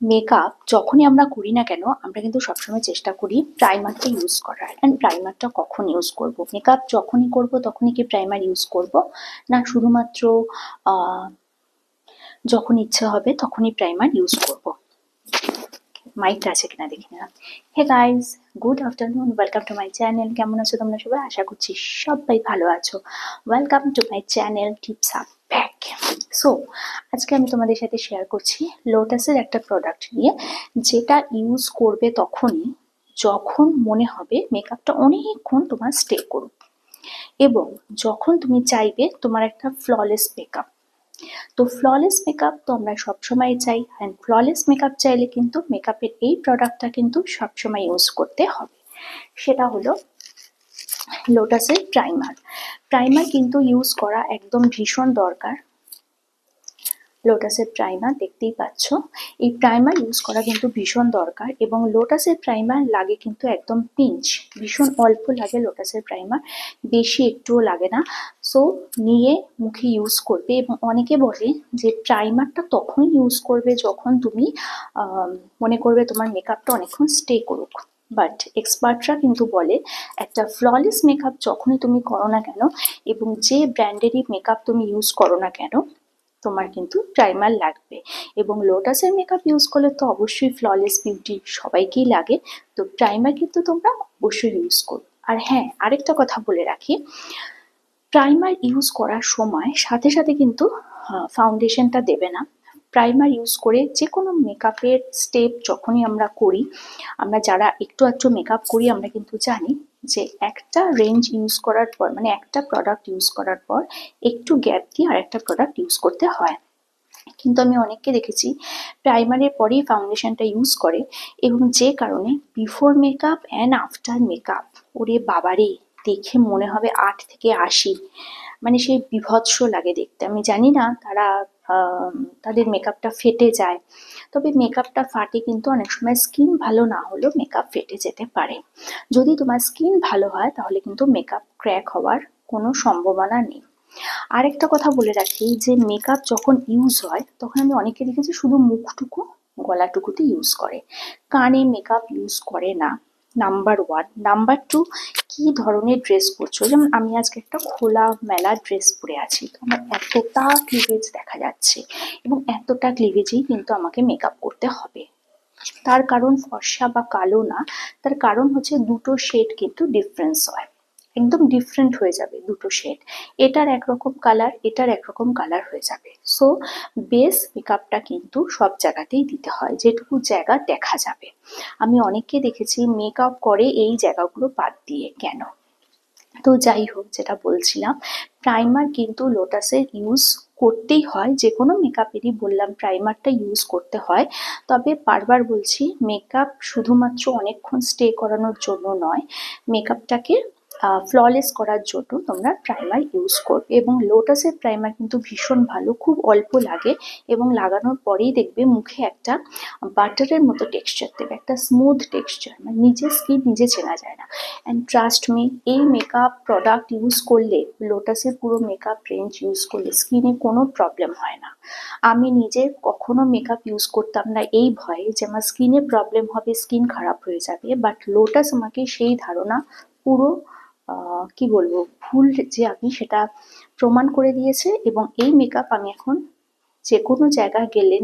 Makeup যখনই আমরা করি না কেন আমরা কিন্তু সবসময় চেষ্টা করি প্রাইমারটা ইউজ করার। অ্যান্ড প্রাইমারটা কখন ইউজ করব? মেকআপ যখনই করব তখনই কি প্রাইমার ইউজ করব, না শুধুমাত্র যখন ইচ্ছে হবে তখনই প্রাইমার ইউজ করব? মাইকটা আছে কিনা দেখি না। Hey guys, good afternoon, welcome to my channel. কেমন আছো তোমরা সবাই? আশা করছি সবাই ভালো আছো। Welcome to my channel tips up back. So আজকে আমি তোমাদের সাথে শেয়ার করছি লোটাসের একটা প্রোডাক্ট নিয়ে, যেটা ইউজ করবে তখনই যখন মনে হবে মেকআপটা অনেকক্ষণ তোমার স্টে করুক, এবং যখন তুমি চাইবে তোমার একটা ফ্ললেস মেকআপ। তো ফ্ললেস মেকআপ তো আমরা সবসময় চাই, অ্যান্ড ফ্ললেস মেকআপ চাইলে কিন্তু মেকআপের এই প্রোডাক্টটা কিন্তু সবসময় ইউজ করতে হবে। সেটা হলো লোটাসের প্রাইমার। প্রাইমার কিন্তু ইউজ করা একদম ভীষণ দরকার। লোটাসের প্রাইমার দেখতেই পাচ্ছ, এই প্রাইমার ইউজ করা কিন্তু ভীষণ দরকার, এবং লোটাসের প্রাইমার লাগে কিন্তু একদম পিঞ্চ, ভীষণ অল্প লাগে লোটাসের প্রাইমার, বেশি একটুও লাগে না। সো নিয়ে মুখে ইউজ করবে, এবং অনেকে বলে যে প্রাইমারটা তখনই ইউজ করবে যখন তুমি মনে করবে তোমার মেকআপটা অনেকক্ষণ স্টে করুক। বাট এক্সপার্টরা কিন্তু বলে একটা ফ্ললেস মেকআপ যখনই তুমি করো না কেন, এবং যে ব্র্যান্ডেরই মেকআপ তুমি ইউজ করো না কেন, তোমার কিন্তু প্রাইমার লাগবে। এবং লোটাসের মেকআপ ইউজ করলে তো অবশ্যই ফ্ললেস বিউটি সবাইকেই লাগে, তো প্রাইমার কিন্তু তোমরা অবশ্যই ইউজ করো। আর হ্যাঁ, আরেকটা কথা বলে রাখি, প্রাইমার ইউজ করার সময় সাথে সাথে কিন্তু ফাউন্ডেশনটা দেবে না। প্রাইমার ইউজ করে যে কোনো মেকআপের স্টেপ যখনই আমরা করি, আমরা যারা একটু একটু মেকআপ করি আমরা কিন্তু জানি যে একটা রেঞ্জ ইউজ করার পর, মানে একটা প্রোডাক্ট ইউজ করার পর একটু গ্যাপ দিয়ে আরেকটা প্রোডাক্ট ইউজ করতে হয়। কিন্তু আমি অনেককে দেখেছি প্রাইমারের পরেই ফাউন্ডেশনটা ইউজ করে, এবং যে কারণে before makeup and after makeup, ওরে বাবারে, দেখে মনে হবে 8 থেকে 80, মানে সেই বীভৎস লাগে দেখতে। আমি জানি না তারা তাদের মেকআপটা ফেটে যায়, তবে মেকআপটা ফাটে কিন্তু অনেক সময় স্কিন ভালো না হলেও মেকআপ ফেটে যেতে পারে। যদি তোমার স্কিন ভালো হয় তাহলে কিন্তু মেকআপ ক্র্যাক হওয়ার কোনো সম্ভাবনা নেই। আরেকটা কথা বলে রাখি, যে মেকআপ যখন ইউজ হয় তখন আমি অনেকে দেখেছি শুধু মুখটুকু, গলাটুকুতে ইউজ করে, কানে মেকআপ ইউজ করে না। নাম্বার 1। নাম্বার 2, কি ধরনের ড্রেস পরছো? যেমন আমি আজকে একটা খোলা মেলা ড্রেস পরে আছি, তো আমার এতটা ক্লিভেজ দেখা যাচ্ছে, এবং এতটা ক্লিভেজেই কিন্তু আমাকে মেকআপ করতে হবে। তার কারণ ফর্সা বা কালো না, তার কারণ হচ্ছে দুটো শেড কিন্তু ডিফারেন্স হয়, একদম ডিফারেন্ট হয়ে যাবে দুটো শেড, এটার একরকম কালার, এটার একরকম কালার হয়ে যাবে। সো বেস মেকআপটা কিন্তু সব জায়গাতেই দিতে হয়, যেটুকু জায়গা দেখা যাবে। আমি অনেককে দেখেছি মেকআপ করে এই জায়গাগুলো বাদ দিয়ে, কেন? তো যাই হোক, যেটা বলছিলাম, প্রাইমার কিন্তু লোটাসের ইউজ করতেই হয়, যে কোনো মেকআপেরই বললাম প্রাইমারটা ইউজ করতে হয়। তবে বারবার বলছি, মেকআপ শুধুমাত্র অনেকক্ষণ স্টে করানোর জন্য নয়, মেকআপটাকে ফ্ললেস করার জন্য তোমরা প্রাইমার ইউজ করবে। এবং লোটাসের প্রাইমার কিন্তু ভীষণ ভালো, খুব অল্প লাগে, এবং লাগানোর পরেই দেখবে মুখে একটা বাটারের মতো টেক্সচার দেবে, একটা স্মুথ টেক্সচার, মানে নিজের স্কিন নিজে চেনা যায় না। অ্যান্ড ট্রাস্ট মি, এই মেকআপ প্রোডাক্ট ইউজ করলে, লোটাসের পুরো মেকআপ রেঞ্জ ইউজ করলে স্কিনে কোনো প্রবলেম হয় না। আমি নিজে কখনো মেকআপ ইউজ করতাম না এই ভয়ে যে আমার স্কিনে প্রবলেম হবে, স্কিন খারাপ হয়ে যাবে, বাট লোটাস আমাকে সেই ধারণা পুরো কি বলবো, ভুল যে আমি সেটা প্রমাণ করে দিয়েছে। এবং এই মেকআপ আমি এখন যে কোনো জায়গায় গেলে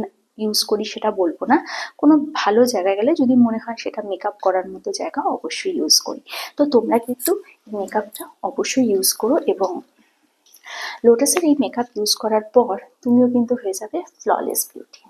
ইউজ করি, সেটা বলবো না, কোনো ভালো জায়গায় গেলে যদি মনে হয় সেটা মেকআপ করার মতো জায়গা, অবশ্যই ইউজ করি। তো তোমরা কিন্তু মেকআপটা অবশ্যই ইউজ করো, এবং লোটাসের এই মেকআপ ইউজ করার পর তুমিও কিন্তু হয়ে যাবে ফ্ললেস বিউটি।